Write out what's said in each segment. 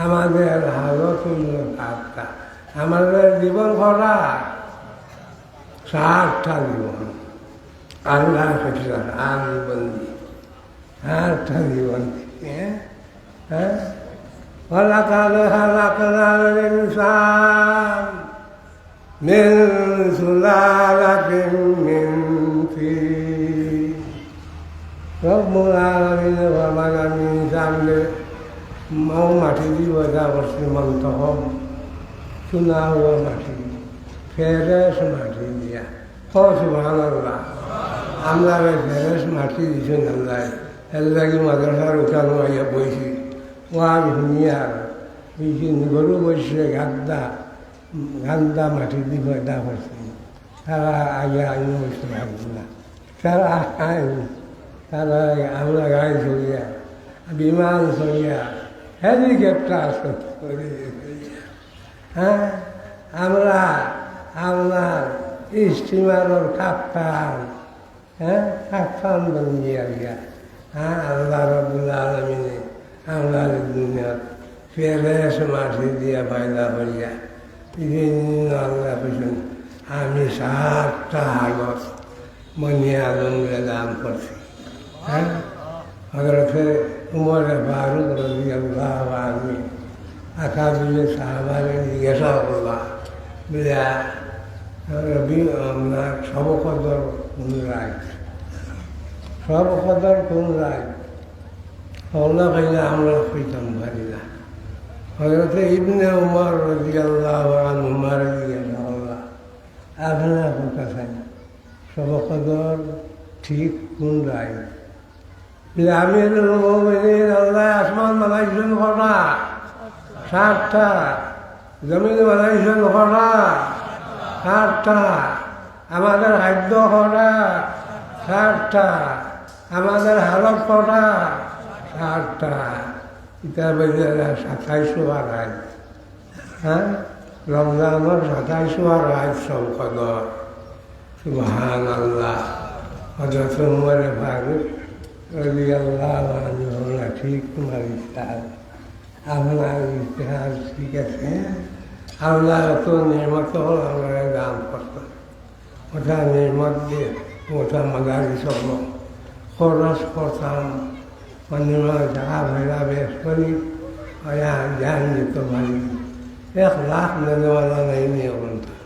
আমাদের হালত হইল সাতটা। আমাদের জীবন ভরা 7টা জীবন। আল্লাহ আনবন্দি 8টা জীবন। হ্যাঁ, ولقد خلقنا الإنسان من سلالة من طين رب العالمين ومن الإنسان মাটি দিব যা করছি মন্তহম চুনা হওয়া মাটি ফেরেস মাটি দিয়া সুবহানাল্লাহ। আমরা ফেরেস মাটি দিছি আল্লাহ। এর লাগি মাদ্রাসার উঠানো আইয়া বইছি ওয়াজ হুনিয়ার বইছি গরু বসছে গান্দা মাটি দিব দা করছি তারা আগে আইন বসতে পারব না। তারা আইন তারা আমরা গাড়ি চলিয়া বিমান চলিয়া হেলিকপ্টার হ্যাঁ, আমরা আপনার স্টিমারের কাপ্তান হ্যাঁ কাপ্তান বনিয়া গিয়া হ্যাঁ আল্লাহ রাব্বুল আলামিনে আমরা দুনিয়ার ফেরেস মাটি দিয়া পয়দা করিয়া বিভিন্ন আল্লাহ পেছন আমি 7টা হালত মনি আলমরে দান করছি। হ্যাঁ, হযরতে উমর ফারুক রাদিয়াল্লাহু আনহু আকাবিলে সাহাবারে জিজ্ঞাসা করলাম বলে রবি আপনার সবকদর কোন রায়, সবকদর কোন রায়? ওলা কইলে আমরা কইতাম পারি না। হযরতে ইবনে উমর রাদিয়াল্লাহু আনহু মারা জিজ্ঞাসা করলাম আপনার কথা চাই সবকদর ঠিক কোন রায়? আমি আল্লাহ আসমান বানাইছেন কটা? 7টা। জমিন বানাইছেন কটা? 7টা। আমাদের খাদ্য কটা? 7টা। আমাদের হালত কটা? 7টা। ইটা বেজে 27বার রাত। হ্যাঁ, রমজানের 27বার রাত সব কদর। সুবহানাল্লাহ। হযরত উমর ফারুক রাদিয়াল্লাহু আনহু ঠিক তোমার ইতিহাস, আপনার ইতিহাস ঠিক আছে। আল্লাহ এত নির্মত আমরা দান করতাম, ওটা নির্মত দিয়ে ওটা মাদারিস হলো খরচ করতাম। মানে টাকা ভেড়া বেশ করি জ্ঞান দিত পারি। 1 লাখ নেওয়ালা নাই নিয়ে বলতাম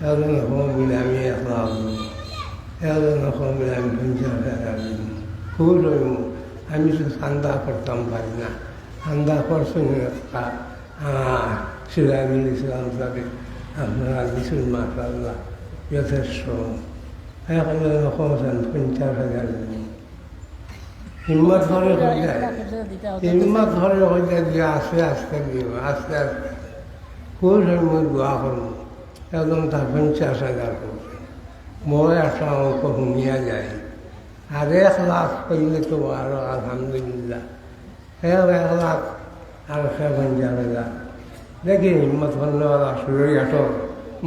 একজন হম বলে আমি 1 লাখ দেবো, একজন হম বলে আমি 50,000 দেবো। খুব আমি শুধু ঠান্ডা করতাম পারি না। ঠান্ডা করছেন সিরাজুল ইসলাম সাহেব আপনারা দিচ্ছেন মাশাআল্লাহ যথেষ্ট। একজন কমছেন 50,000 হিম্মত ধরে হয়ে যায়, হিম্মত ধরে হয়ে যায় যে আস্তে আস্তে দিব আস্তে আস্তে খুব সময় দোয়া করবো। একদম তার 50,000 করছে মই একটা অঙ্ক হুমিয়া যায়। আর 1 লাখ করলে তো আরো আলহামদুলিল্লাহ। 1 লাখ আর 50,000 দেখি হিম্মত হল্লা শুরুই আটো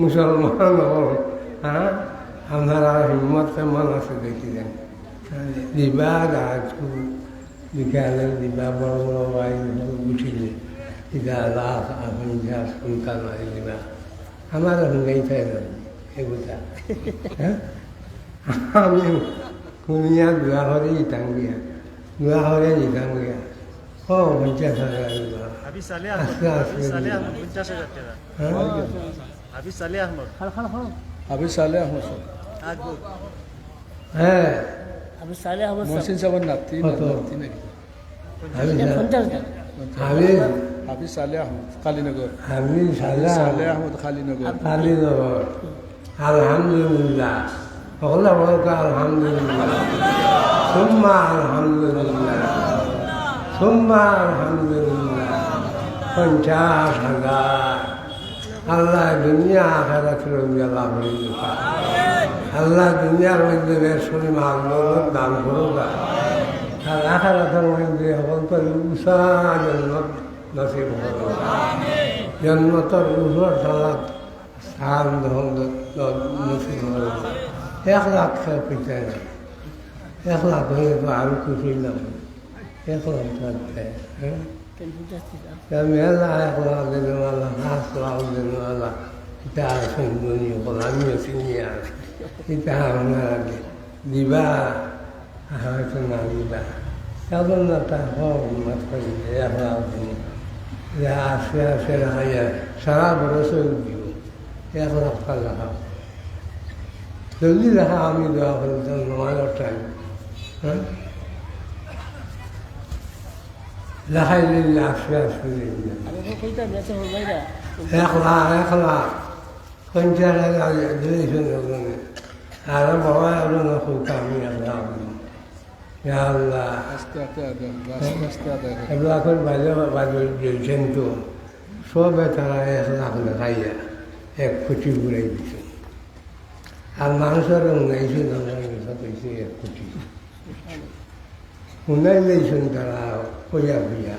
মুসলমান হল। হ্যাঁ, আপনারা হিম্মত কেমন আছে দেখি দেন। দিবা গাছ বিকালে দিবা বড় বড় বাড়ি উঠিলে দিবা লাখ 50 কুইন্টাল মারি দিবা। আমার হুঙ্গাই চাই না এগুলা। হ্যাঁ, আমি কুমিয়া দোয়া করে দিতাম গিয়া, দোয়া করে দিতাম গিয়া। 50,000 দিবা আস্তে আস্তে হ্যাঁ মহসিন সাহেবের নাতি নাকি? হাফিজ সালেহ আহমদ কালীনগর। হাফিজ সালেহ আহমদ কালীনগর। আলহামদুলিল্লাহ। সকলে বলতো আলহামদুলিল্লাহ, সুম্মা আলহামদুলিল্লাহ, সুম্মা আলহামদুলিল্লাহ। 50,000 আল্লাহ দুনিয়া আখিরাতের লাভ হইতে পারে। আল্লাহ দুনিয়ার মধ্যে বেশি মাল দান করুক, আর আখিরাতের মধ্যে অন্তর উষা জন্নত নসিব করুক। জন্মতর উষর সালাত স্থান নসিব করুক। 1 লাখ পিছায় না, 1 লাখ হলে তো আরো খুশি না। 1 লাখ হ্যাঁ মেলা একলা দিনওয়ালা হাঁসলাও দিনওয়ালা এটা আছেন দুনিয়া আমিও চিনি আছি এটা আপনারা দিবা হয়তো না দিবা তখন না তা মাত করি একলা দিন আস্তে আস্তে রাখাইয়া সারা বছর দিব 1 লাখ টাকা রাখা জলদি রাখা আমি দেওয়া করি তোমার টাইম হ্যাঁ লাখাই দিলে আস্তে আস্তে দিলে 1 লাখ 50,000 দিয়েছেন ওখানে আর বাবা আপনার খুব আমি আল্লাহ আল্লাহ আস্তে আস্তে আস্তে আস্তে এগুলো এখন বাজে বাজে দিয়েছেন তো সবে তারা 1 লাখ দেখাইয়া 1 কোটি ঘুরাই দিচ্ছে আর মানুষের উন্নয়ন কইছে 1 কোটি উন্নয়ন দিয়েছেন তারা কইয়া কইয়া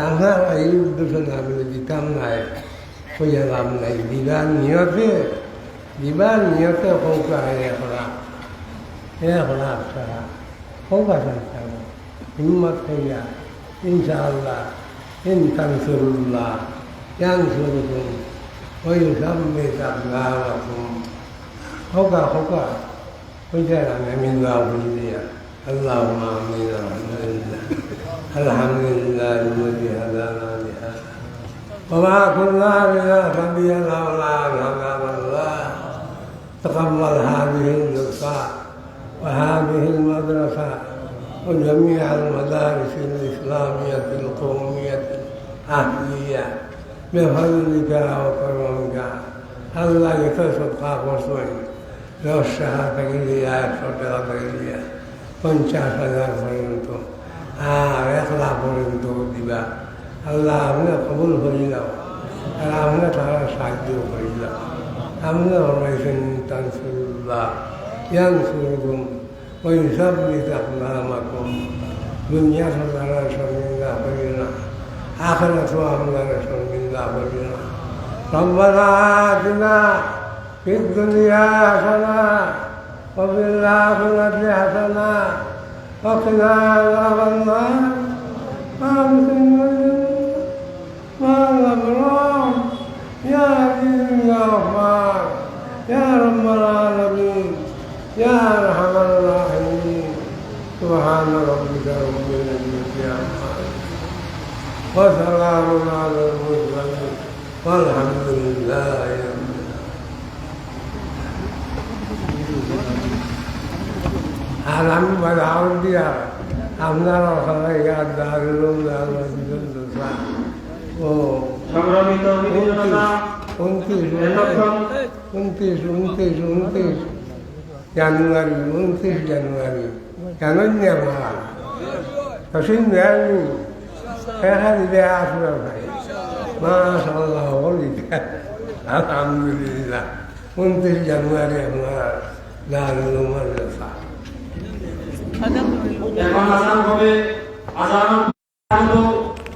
আমরা এই উদ্দেশ্য না বলে দিতাম নাই কইয়া লাভ নাই দিবার নিয়তে কৌকা 1 লাখ 1 লাখ টাকা কৌকা থাকবে হিম্মত কইয়া ইনশাআল্লাহ ইন তানসুরুল্লাহ ইয়ানসুরুকুম ওয়া ইউসাব্বিত আকদামাকুম কৌকা কইতে আমি দোয়া করি اللهم آمين الحمد لله الذي هدانا لهذا وما كنا لنهتدي لولا أن هدانا الله تقبل هذه اللقاء وهذه المدرسة وجميع المدارس الإسلامية القومية الأهلية بفضلك وكرمك الله يتصدق وصوي لو الشهادة لي صدقت لي 50,000 পর্যন্ত আর 1 লাখ পর্যন্ত দিবা আল্লাহ আমরা কবুল করি দাও আর আমরা তারা সাহায্য করি দাও আমরা হরাইছেন তানসুরুল্লাহ ইয়ানসুরুকুম ওয়া ইউসাব্বিত আকদামাকুম দুনিয়া তারা শর্মিন্দা করি না আখিরাতও আমরা শর্মিন্দা করি না রব্বানা আতিনা ফিদ দুনিয়া হাসানা وفي الآخرة حسنة وقنا عذاب النار مع الأبرار يا عزيز يا غفار يا رب العالمين يا أرحم الراحمين سبحان ربك رب العزة عما يصفون وسلام على المرسلين والحمد لله رب আর আমি দাওয়াত দিয়া আপনারা সবাই দারুল ও 29 জানুয়ারি কেন হসিন দেয়নি এখানে দেয়া আপনার ভাই মাশাআল্লাহ আলহামদুলিল্লাহ 29 জানুয়ারি আপনার দারুল মাদ্রাসা এখন আসান হবে আসান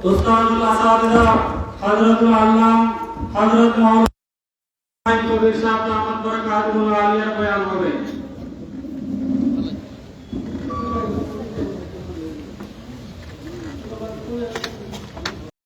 উস্তাদুল আসাদিদা হযরতুল আল্লাম হযরত মুহাম্মদ কবির সাহেব দামাত বরকাতুল আলিয়া বয়ান হবে।